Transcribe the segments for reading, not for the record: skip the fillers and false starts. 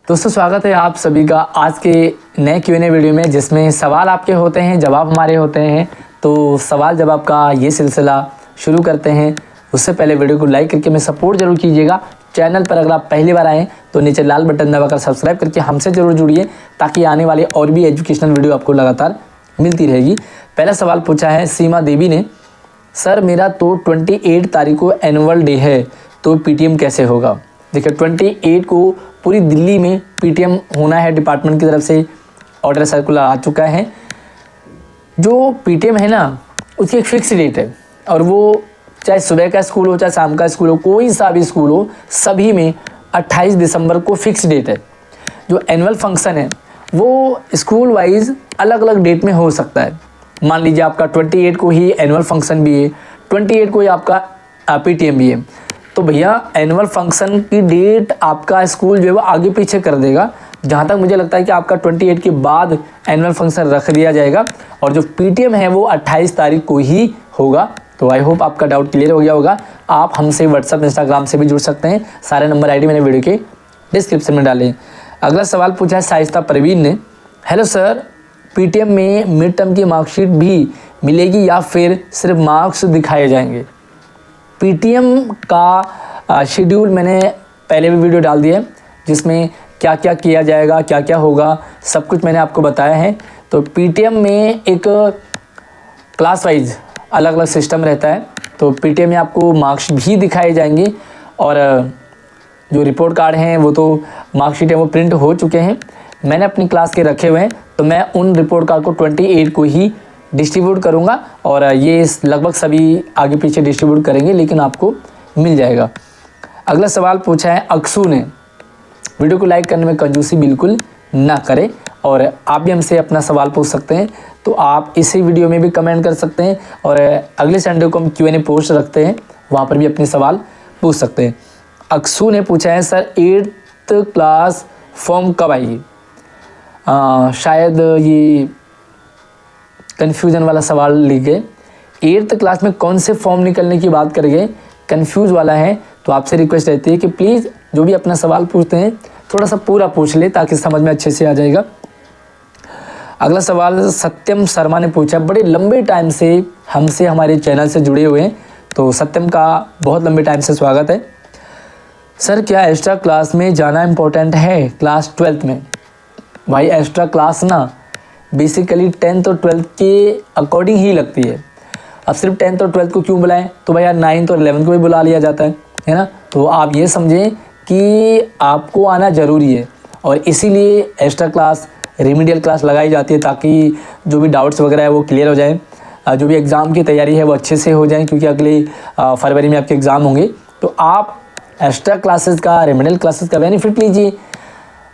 दोस्तों स्वागत है आप सभी का आज के नए Q&A वीडियो में, जिसमें सवाल आपके होते हैं, जवाब हमारे होते हैं। तो सवाल जवाब का ये सिलसिला शुरू करते हैं। उससे पहले वीडियो को लाइक करके हमें सपोर्ट जरूर कीजिएगा। चैनल पर अगर आप पहली बार आएँ तो नीचे लाल बटन दबाकर सब्सक्राइब करके हमसे ज़रूर जुड़िए, ताकि आने वाली और भी एजुकेशनल वीडियो आपको लगातार मिलती रहेगी। पहला सवाल पूछा है सीमा देवी ने, सर मेरा तो 28 तारीख को एनुअल डे है, तो पीटीएम कैसे होगा। देखिए 28 को पूरी दिल्ली में पीटीएम होना है, डिपार्टमेंट की तरफ से ऑर्डर सर्कुलर आ चुका है। जो पीटीएम है ना, उसकी एक फिक्स डेट है, और वो चाहे सुबह का स्कूल हो चाहे शाम का स्कूल हो, कोई सा भी स्कूल हो, सभी में 28 दिसंबर को फिक्स डेट है। जो एनुअल फंक्शन है वो स्कूल वाइज अलग अलग डेट में हो सकता है। मान लीजिए आपका 28 को ही एनुअल फंक्शन भी है, 28 को ही आपका पीटीएम भी है, तो भैया एनुअल फंक्शन की डेट आपका स्कूल जो है वो आगे पीछे कर देगा। जहाँ तक मुझे लगता है कि आपका 28 के बाद एनुअल फंक्शन रख दिया जाएगा, और जो पीटीएम है वो 28 तारीख को ही होगा। तो आई होप आपका डाउट क्लियर हो गया होगा। आप हमसे व्हाट्सअप इंस्टाग्राम से भी जुड़ सकते हैं, सारे नंबर आईडी मैंने वीडियो के डिस्क्रिप्शन में डाले। अगला सवाल पूछा है शाइस्ता परवीन ने, हेलो सर, पीटीएम में मिड टर्म की मार्कशीट भी मिलेगी या फिर सिर्फ मार्क्स दिखाए जाएंगे। पीटीएम का शेड्यूल मैंने पहले भी वीडियो डाल दिया है, जिसमें क्या क्या किया जाएगा, क्या क्या होगा, सब कुछ मैंने आपको बताया है। तो पीटीएम में एक क्लास वाइज अलग अलग सिस्टम रहता है। तो पीटीएम में आपको मार्क्स भी दिखाए जाएंगे, और जो रिपोर्ट कार्ड हैं वो तो मार्कशीट है वो प्रिंट हो चुके हैं, मैंने अपनी क्लास के रखे हुए हैं। तो मैं उन रिपोर्ट कार्ड को 28 को ही डिस्ट्रीब्यूट करूंगा, और ये लगभग सभी आगे पीछे डिस्ट्रीब्यूट करेंगे, लेकिन आपको मिल जाएगा। अगला सवाल पूछा है अक्सू ने, वीडियो को लाइक करने में कंजूसी बिल्कुल ना करें, और आप भी हमसे अपना सवाल पूछ सकते हैं। तो आप इसी वीडियो में भी कमेंट कर सकते हैं, और अगले संडे को हम Q&A पोस्ट रखते हैं, वहाँ पर भी अपने सवाल पूछ सकते हैं। अक्सू ने पूछा है सर 8th क्लास फॉर्म कब आएगी। शायद ये कन्फ्यूज़न वाला सवाल लिख गए। 8th क्लास में कौन से फॉर्म निकलने की बात करेंगे, कन्फ्यूज़ वाला है। तो आपसे रिक्वेस्ट रहती है कि प्लीज़ जो भी अपना सवाल पूछते हैं थोड़ा सा पूरा पूछ ले, ताकि समझ में अच्छे से आ जाएगा। अगला सवाल सत्यम शर्मा ने पूछा, बड़े लंबे टाइम से हमसे हमारे चैनल से जुड़े हुए हैं, तो सत्यम का बहुत लंबे टाइम से स्वागत है। सर क्या एक्स्ट्रा क्लास में जाना इम्पोर्टेंट है क्लास 12th में। भाई एक्स्ट्रा क्लास ना बेसिकली 10th और 12th के अकॉर्डिंग ही लगती है। अब सिर्फ 10th और 12th को क्यों बुलाएं, तो भैया 9th और 11th को भी बुला लिया जाता है ना। तो आप ये समझें कि आपको आना ज़रूरी है, और इसीलिए एक्स्ट्रा क्लास, रेमिडियल क्लास लगाई जाती है, ताकि जो भी डाउट्स वगैरह है वो क्लियर हो जाए, जो भी एग्ज़ाम की तैयारी है वो अच्छे से हो जाए, क्योंकि अगले फरवरी में आपके एग्ज़ाम होंगे। तो आप एक्स्ट्रा क्लासेस का, रेमिडियल क्लासेस का बेनिफिट लीजिए।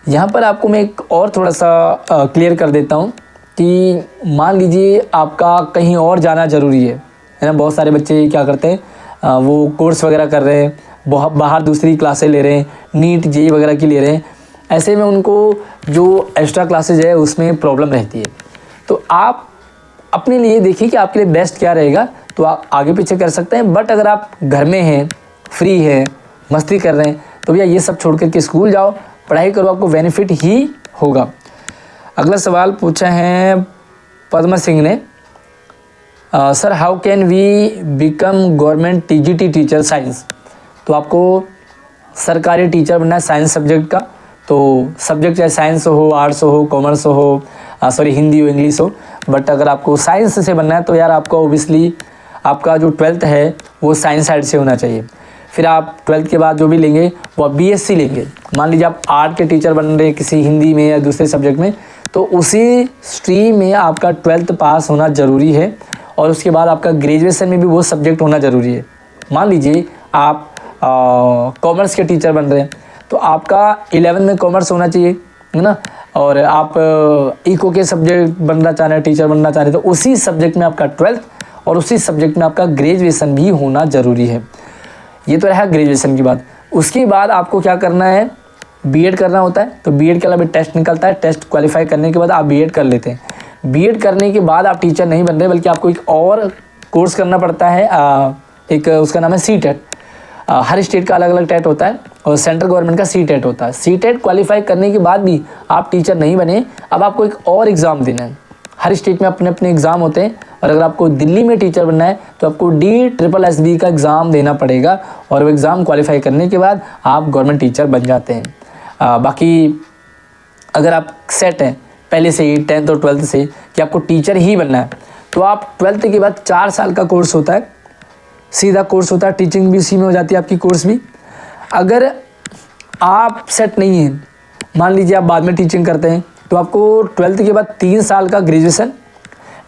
यहाँ पर आपको मैं एक और थोड़ा सा क्लियर कर देता हूँ कि मान लीजिए आपका कहीं और जाना ज़रूरी है ना। बहुत सारे बच्चे क्या करते हैं, वो कोर्स वगैरह कर रहे हैं, बहुत बाहर दूसरी क्लासें ले रहे हैं, नीट जेई वगैरह की ले रहे हैं। ऐसे में उनको जो एक्स्ट्रा क्लासेज है उसमें प्रॉब्लम रहती है। तो आप अपने लिए देखिए कि आपके लिए बेस्ट क्या रहेगा, तो आप आगे पीछे कर सकते हैं। बट अगर आप घर में हैं, फ्री हैं, मस्ती कर रहे हैं, तो भैया ये सब छोड़ करके स्कूल जाओ, पढ़ाई करो, आपको बेनिफिट ही होगा। अगला सवाल पूछा है पद्मा सिंह ने, sir how can we become government TGT teacher science. तो आपको सरकारी टीचर बनना है साइंस सब्जेक्ट का। तो सब्जेक्ट चाहे साइंस हो, आर्ट्स हो, कॉमर्स हो, हिंदी हो, इंग्लिश हो, बट अगर आपको साइंस से बनना है तो यार आपको ओबियसली आपका जो 12th है वो साइंस साइड से होना चाहिए। फिर आप 12th के बाद जो भी लेंगे वो आप बीएससी लेंगे। मान लीजिए आप आर्ट के टीचर बन रहे हैं किसी हिंदी में या दूसरे सब्जेक्ट में, तो उसी स्ट्रीम में आपका 12th पास होना ज़रूरी है, और उसके बाद आपका ग्रेजुएशन में भी वो सब्जेक्ट होना ज़रूरी है। मान लीजिए आप कॉमर्स के टीचर बन रहे हैं, तो आपका 11th में कॉमर्स होना चाहिए, है ना। और आप इको के सब्जेक्ट बनना चाह रहे हैं, टीचर बनना चाह रहे हैं, तो उसी सब्जेक्ट में आपका 12th और उसी सब्जेक्ट में आपका ग्रेजुएशन भी होना ज़रूरी है। ये तो रहा ग्रेजुएशन की बात। उसके बाद आपको क्या करना है, बीएड करना होता है। तो बीएड के अलावा टेस्ट निकलता है, टेस्ट क्वालिफाई करने के बाद आप बीएड कर लेते हैं। बीएड करने के बाद आप टीचर नहीं बन रहे, बल्कि आपको एक और कोर्स करना पड़ता है, एक उसका नाम है सीटेट। हर स्टेट का अलग अलग टेट होता है और सेंट्रल गवर्नमेंट का सी टेट होता है। सी टेट क्वालिफाई करने के बाद भी आप टीचर नहीं बने, अब आपको एक और एग्ज़ाम देना है। हर स्टेट में अपने अपने एग्ज़ाम होते हैं और अगर आपको दिल्ली में टीचर बनना है तो आपको DSSB का एग्ज़ाम देना पड़ेगा और वो एग्ज़ाम क्वालिफाई करने के बाद आप गवर्नमेंट टीचर बन जाते हैं। बाकी अगर आप सेट हैं पहले से ही 10th और 12th से कि आपको टीचर ही बनना है तो आप 12th के बाद 4 साल का कोर्स होता है, सीधा कोर्स होता है, टीचिंग भी उसी में हो जाती है आपकी कोर्स भी। अगर आप सेट नहीं हैं, मान लीजिए आप बाद में टीचिंग करते हैं, तो आपको 12th के बाद 3 साल का ग्रेजुएशन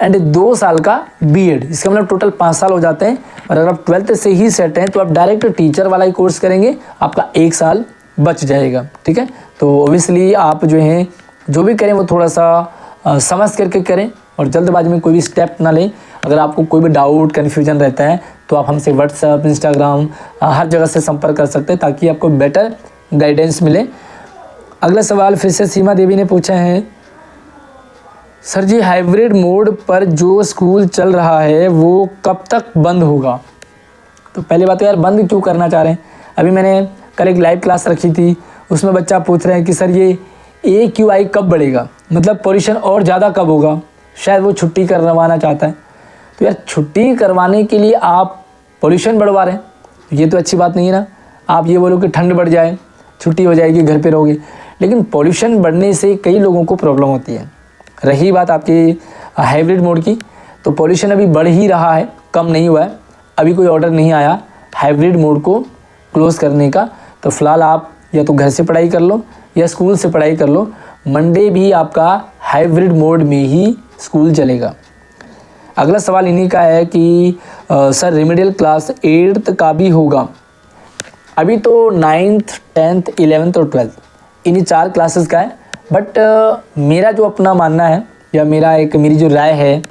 एंड 2 साल का BEd, इसका मतलब टोटल 5 साल हो जाते हैं। और अगर आप 12th से ही सेट हैं तो आप डायरेक्ट टीचर वाला ही कोर्स करेंगे, आपका 1 साल बच जाएगा। ठीक है, तो ओबियसली आप जो हैं जो भी करें वो थोड़ा सा समझ करके करें और जल्दबाजी में कोई भी स्टेप ना लें। अगर आपको कोई भी डाउट कन्फ्यूजन रहता है तो आप हमसे व्हाट्सएप, इंस्टाग्राम हर जगह से संपर्क कर सकते हैं ताकि आपको बेटर गाइडेंस मिले। अगला सवाल फिर से सीमा देवी ने पूछा है, सर जी हाइब्रिड मोड पर जो स्कूल चल रहा है वो कब तक बंद होगा? तो पहली बात तो यार बंद क्यों करना चाह रहे हैं? अभी मैंने कल एक लाइव क्लास रखी थी, उसमें बच्चा पूछ रहे हैं कि सर ये AQI कब बढ़ेगा, मतलब पोल्यूशन और ज़्यादा कब होगा, शायद वो छुट्टी करवाना चाहता है। तो यार छुट्टी करवाने के लिए आप पोल्यूशन बढ़वा रहे हैं, ये तो अच्छी बात नहीं है ना। आप ये बोलो कि ठंड बढ़ जाए, छुट्टी हो जाएगी, घर पे रहोगे, लेकिन पोल्यूशन बढ़ने से कई लोगों को प्रॉब्लम होती है। रही बात आपकी हाइब्रिड मोड की, तो पोल्यूशन अभी बढ़ ही रहा है, कम नहीं हुआ है। अभी कोई ऑर्डर नहीं आया हाइब्रिड मोड को क्लोज़ करने का, तो फ़िलहाल आप या तो घर से पढ़ाई कर लो या स्कूल से पढ़ाई कर लो। मंडे भी आपका हाइब्रिड मोड में ही स्कूल चलेगा। अगला सवाल इन्हीं का है कि सर रेमेडियल क्लास 8th का भी होगा? अभी तो 9th, 10th, 11th और 12th इन्हीं 4 क्लासेस का है, बट मेरा जो अपना मानना है या मेरी जो राय है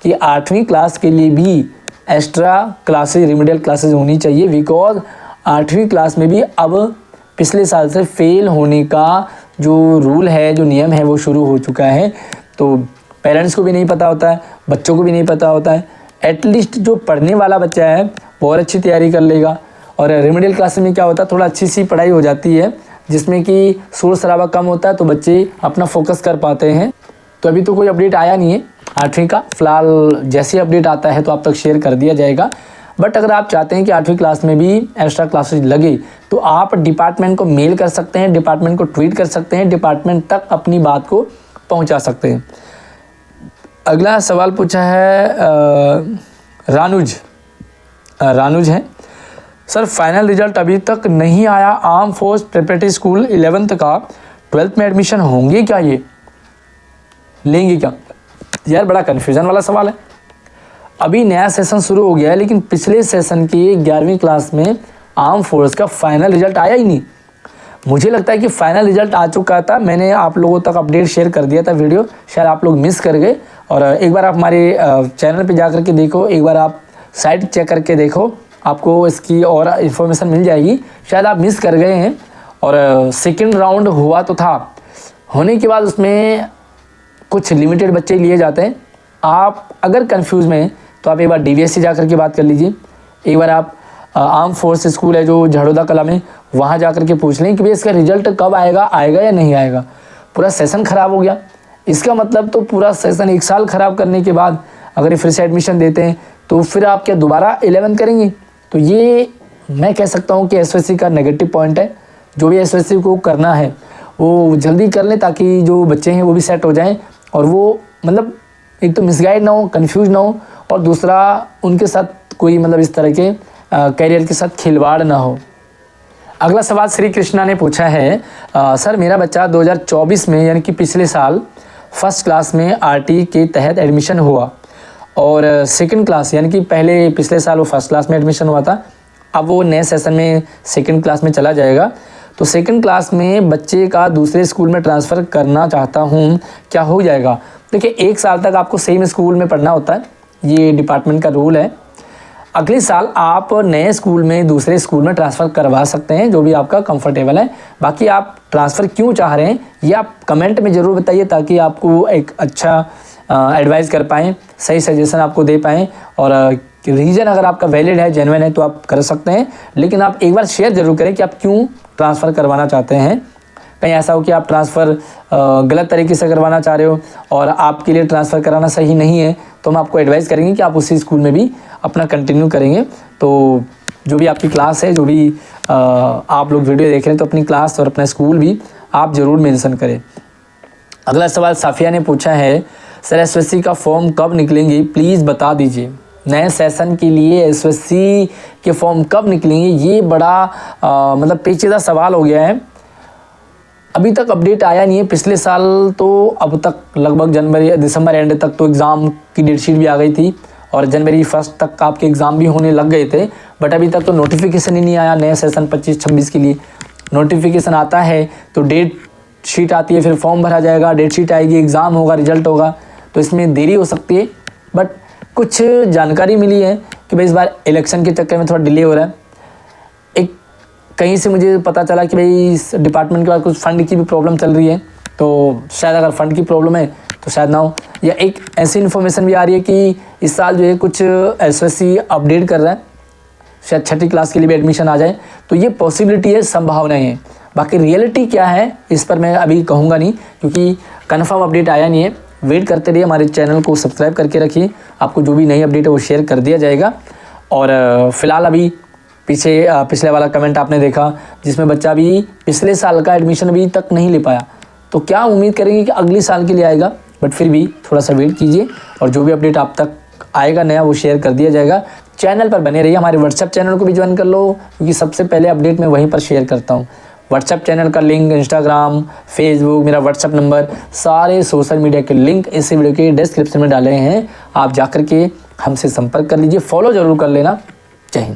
कि 8वीं क्लास के लिए भी एक्स्ट्रा क्लासेस, रेमेडियल क्लासेस होनी चाहिए। बिकॉज 8वीं क्लास में भी अब पिछले साल से फेल होने का जो रूल है, जो नियम है वो शुरू हो चुका है। तो पेरेंट्स को भी नहीं पता होता है, बच्चों को भी नहीं पता होता है। एटलीस्ट जो पढ़ने वाला बच्चा है वो और अच्छी तैयारी कर लेगा। और रेमेडियल क्लास में क्या होता है, थोड़ा अच्छी सी पढ़ाई हो जाती है जिसमें कि शोर शराबा कम होता है, तो बच्चे अपना फोकस कर पाते हैं। तो अभी तो कोई अपडेट आया नहीं है 8वीं का, फ़िलहाल जैसे अपडेट आता है तो आप तक शेयर कर दिया जाएगा। बट अगर आप चाहते हैं कि 8वीं क्लास में भी एक्स्ट्रा क्लासेज लगे तो आप डिपार्टमेंट को मेल कर सकते हैं, डिपार्टमेंट को ट्वीट कर सकते हैं, डिपार्टमेंट तक अपनी बात को पहुंचा सकते हैं। अगला सवाल पूछा है रानुज है, सर फाइनल रिजल्ट अभी तक नहीं आया, arm force preparatory school 11th का 12th में एडमिशन होंगे क्या, ये लेंगे क्या? यार बड़ा कन्फ्यूज़न वाला सवाल है। अभी नया सेशन शुरू हो गया है, लेकिन पिछले सेशन की 11वीं क्लास में आर्म फोर्स का फाइनल रिजल्ट आया ही नहीं। मुझे लगता है कि फाइनल रिजल्ट आ चुका था, मैंने आप लोगों तक अपडेट शेयर कर दिया था वीडियो, शायद आप लोग मिस कर गए। और एक बार आप हमारे चैनल पे जा कर के देखो, एक बार आप साइट चेक करके देखो, आपको इसकी और इन्फॉर्मेशन मिल जाएगी। शायद आप मिस कर गए हैं। और सेकेंड राउंड हुआ तो था, होने के बाद उसमें कुछ लिमिटेड बच्चे लिए जाते हैं। आप अगर कंफ्यूज में हैं तो आप एक बार DVS से जा कर के बात कर लीजिए। एक बार आप आर्म फोर्स स्कूल है जो झड़ोदा कला में, वहाँ जा कर के पूछ लें कि भाई इसका रिजल्ट कब आएगा या नहीं आएगा। पूरा सेशन ख़राब हो गया, इसका मतलब तो पूरा सेशन 1 साल ख़राब करने के बाद अगर ये फिर से एडमिशन देते हैं तो फिर आप क्या दोबारा 11th करेंगे? तो ये मैं कह सकता हूँ कि SSC का नेगेटिव पॉइंट है। जो भी SSC को करना है वो जल्दी कर लें ताकि जो बच्चे हैं वो भी सेट हो जाएं और वो मतलब एक तो मिसगाइड ना हो, कंफ्यूज ना हो, और दूसरा उनके साथ कोई मतलब इस तरह के करियर के साथ खिलवाड़ ना हो। अगला सवाल श्री कृष्णा ने पूछा है, सर मेरा बच्चा 2024 में यानी कि पिछले साल फर्स्ट क्लास में RT के तहत एडमिशन हुआ और सेकंड क्लास यानी कि पहले पिछले साल वो फर्स्ट क्लास में एडमिशन हुआ था, अब वो नए सेशन में सेकंड क्लास में चला जाएगा। तो सेकंड क्लास में बच्चे का दूसरे स्कूल में ट्रांसफ़र करना चाहता हूँ, क्या हो जाएगा? देखिए 1 साल तक आपको सेम स्कूल में पढ़ना होता है, ये डिपार्टमेंट का रूल है। अगले साल आप नए स्कूल में दूसरे स्कूल में ट्रांसफ़र करवा सकते हैं, जो भी आपका कंफर्टेबल है। बाकी आप ट्रांसफ़र क्यों चाह रहे हैं ये आप कमेंट में ज़रूर बताइए ताकि आपको एक अच्छा एडवाइस कर पाएँ, सही सजेशन आपको दे पाएँ और कि रीज़न अगर आपका वैलिड है, जेन्युइन है तो आप कर सकते हैं, लेकिन आप एक बार शेयर ज़रूर करें कि आप क्यों ट्रांसफ़र करवाना चाहते हैं। कहीं ऐसा हो कि आप ट्रांसफ़र गलत तरीके से करवाना चाह रहे हो और आपके लिए ट्रांसफ़र कराना सही नहीं है, तो हम आपको एडवाइस करेंगे कि आप उसी स्कूल में भी अपना कंटिन्यू करेंगे। तो जो भी आपकी क्लास है, जो भी आप लोग वीडियो देख रहे हैं, तो अपनी क्लास और अपना स्कूल भी आप ज़रूर मेंशन करें। अगला सवाल साफिया ने पूछा है, सर एसएससी का फॉर्म कब निकलेंगे, प्लीज़ बता दीजिए। नए सेशन के लिए एसएससी के फॉर्म कब निकलेंगे, ये बड़ा मतलब पेचीदा सवाल हो गया है। अभी तक अपडेट आया नहीं है। पिछले साल तो अब तक लगभग दिसंबर एंड तक तो एग्ज़ाम की डेट शीट भी आ गई थी और जनवरी 1 तक आपके एग्ज़ाम भी होने लग गए थे, बट अभी तक तो नोटिफिकेशन ही नहीं आया नए सेशन 25-26 के लिए। नोटिफिकेशन आता है तो डेट शीट आती है, फिर फॉर्म भरा जाएगा, डेट शीट आएगी, एग्ज़ाम होगा, रिजल्ट होगा, तो इसमें देरी हो सकती है। बट कुछ जानकारी मिली है कि भाई इस बार इलेक्शन के चक्कर में थोड़ा डिले हो रहा है। एक कहीं से मुझे पता चला कि भाई इस डिपार्टमेंट के पास कुछ फ़ंड की भी प्रॉब्लम चल रही है, तो शायद अगर फ़ंड की प्रॉब्लम है तो शायद ना हो, या एक ऐसी इन्फॉर्मेशन भी आ रही है कि इस साल जो है कुछ एसएससी अपडेट कर रहा है, शायद 6ठी क्लास के लिए भी एडमिशन आ जाए, तो ये पॉसिबिलिटी है, संभावनाएं हैं। बाकी रियलिटी क्या है इस पर मैं अभी कहूँगा नहीं, क्योंकि कन्फर्म अपडेट आया नहीं है। वेट करते रहिए, हमारे चैनल को सब्सक्राइब करके रखिए, आपको जो भी नई अपडेट है वो शेयर कर दिया जाएगा। और फिलहाल अभी पिछले वाला कमेंट आपने देखा जिसमें बच्चा भी पिछले साल का एडमिशन अभी तक नहीं ले पाया, तो क्या उम्मीद करेंगे कि अगले साल के लिए आएगा, बट फिर भी थोड़ा सा वेट कीजिए और जो भी अपडेट आप तक आएगा नया वो शेयर कर दिया जाएगा। चैनल पर बने रहिए, हमारे व्हाट्सएप चैनल को भी ज्वाइन कर लो, क्योंकि सबसे पहले अपडेट मैं वहीं पर शेयर करता हूँ। व्हाट्सएप चैनल का लिंक, इंस्टाग्राम, फेसबुक, मेरा व्हाट्सएप नंबर, सारे सोशल मीडिया के लिंक इस वीडियो के डिस्क्रिप्शन में डाले हैं, आप जाकर के हमसे संपर्क कर लीजिए, फॉलो ज़रूर कर लेना। जय हिंद।